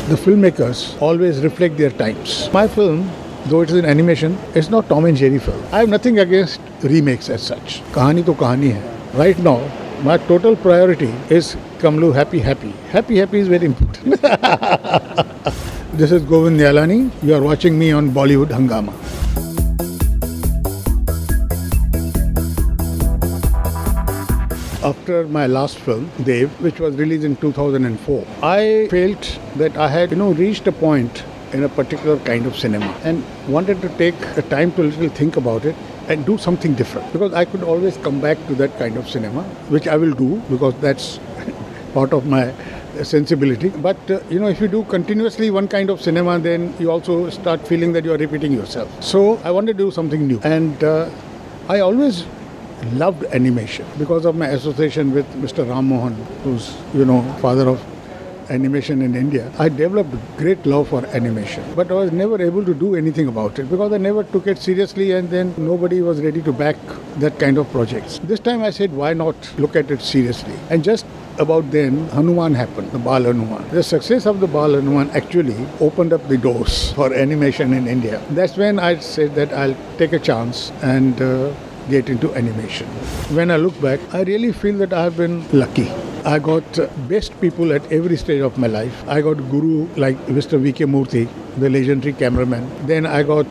The filmmakers always reflect their times. My film, though it is an animation, it's not Tom and Jerry film. I have nothing against remakes as such. Kahani to kahani hai. Right now, my total priority is Kamlu Happy Happy. Happy Happy is very important. This is Govind Nilhani. You are watching me on Bollywood Hungama. After my last film, Dev, which was released in 2004, I felt that I had, reached a point in a particular kind of cinema and wanted to take a time to little think about it and do something different. Because I could always come back to that kind of cinema, which I will do because that's part of my sensibility. But, if you do continuously one kind of cinema, then you also start feeling that you are repeating yourself. So I wanted to do something new. And I always loved animation because of my association with Mr. Ram Mohan, who's, father of animation in India. I developed great love for animation, but I was never able to do anything about it because I never took it seriously, and then nobody was ready to back that kind of projects. This time I said, why not look at it seriously? And just about then, Hanuman happened, the Bal Hanuman. The success of the Bal Hanuman actually opened up the doors for animation in India. That's when I said that I'll take a chance and get into animation. When I look back, I really feel that I have been lucky. I got best people at every stage of my life. I got guru like Mr. V.K. Murthy, the legendary cameraman. Then I got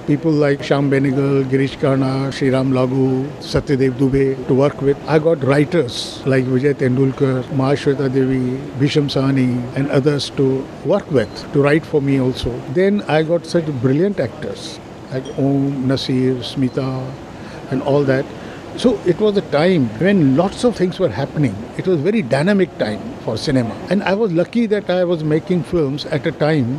people like Shyam Benegal, Girish Karna, Sriram Lagu, Satyadev Dubey to work with. I got writers like Vijay Tendulkar, Mahashweta Devi, Bhisham Sahni and others to work with, to write for me also. Then I got such brilliant actors like Om, Nasir, Smita and all that. So it was a time when lots of things were happening. It was a very dynamic time for cinema. And I was lucky that I was making films at a time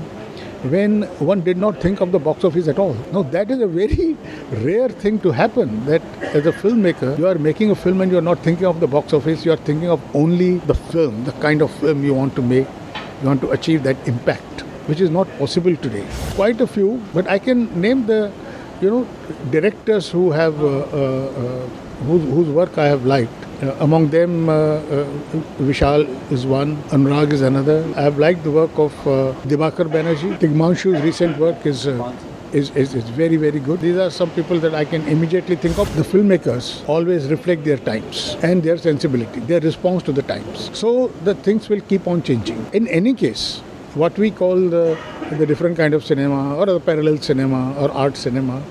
when one did not think of the box office at all. Now that is a very rare thing to happen, that as a filmmaker, you are making a film and you are not thinking of the box office, you are thinking of only the film, the kind of film you want to make, you want to achieve that impact, which is not possible today. Quite a few, but I can name the directors who have whose work I have liked. Among them, Vishal is one, Anurag is another. I have liked the work of Dibakar Banerjee. Tigmanshu's recent work is very, very good. These are some people that I can immediately think of. The filmmakers always reflect their times and their sensibility, their response to the times. So the things will keep on changing. In any case, what we call the different kind of cinema or the parallel cinema or art cinema,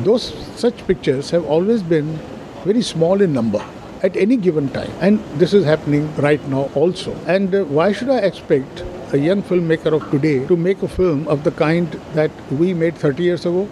those such pictures have always been very small in number at any given time. And this is happening right now also. And why should I expect a young filmmaker of today to make a film of the kind that we made 30 years ago?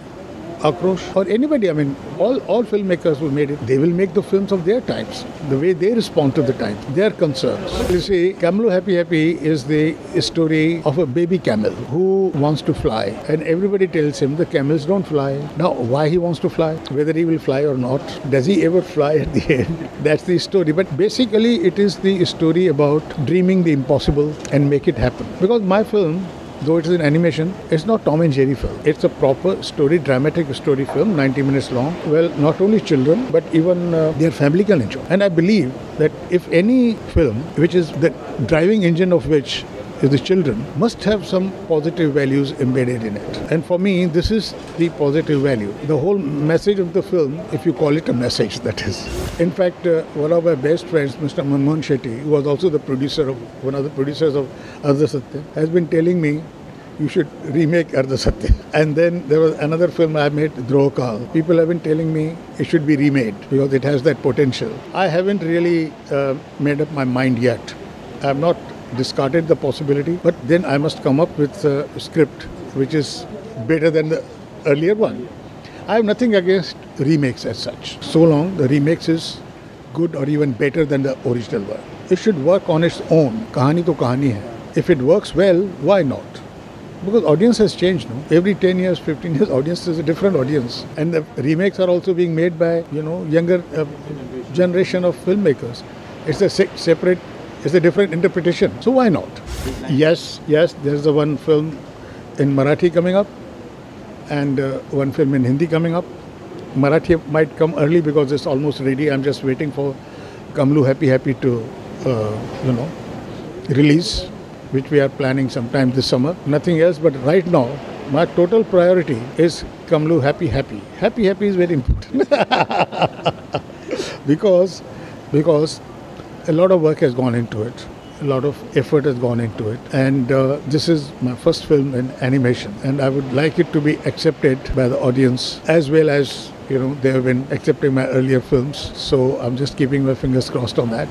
Akrosh, or anybody, all filmmakers who made it, they will make the films of their times, the way they respond to the times, their concerns. You see, Kamlu Happy Happy is the story of a baby camel who wants to fly, and everybody tells him the camels don't fly. Now, why he wants to fly, whether he will fly or not, does he ever fly at the end? That's the story. But basically, it is the story about dreaming the impossible and make it happen. Because my film, though it is an animation, it's not Tom and Jerry film. It's a proper story, dramatic story film, 90 minutes long. Well, not only children, but even their family can enjoy. And I believe that if any film, which is the driving engine of which is the children, must have some positive values embedded in it. And for me, this is the positive value. The whole message of the film, if you call it a message, that is. In fact, one of my best friends, Mr. Manmohan Shetty, who was also one of the producers of Ardha Satya, has been telling me, you should remake Ardha Satya. And then there was another film I made, Drohkal. People have been telling me it should be remade because it has that potential. I haven't really made up my mind yet. I have not discarded the possibility, but then I must come up with a script which is better than the earlier one. I have nothing against remakes as such, so long the remakes is good or even better than the original one. It should work on its own. Kahani to kahani hai. If it works well, why not? Because audience has changed, no? Every 10 years, 15 years, audience is a different audience. And the remakes are also being made by, younger generation of filmmakers. It's a separate, it's a different interpretation. So why not? Yes, there's the one film in Marathi coming up and one film in Hindi coming up. Marathi might come early because it's almost ready. I'm just waiting for Kamlu Happy Happy to, release. which we are planning sometime this summer. Nothing else, but right now, my total priority is Kamlu Happy Happy. Happy Happy is very important because a lot of work has gone into it. A lot of effort has gone into it, and this is my first film in animation, and I would like it to be accepted by the audience as well as they have been accepting my earlier films. So I'm just keeping my fingers crossed on that.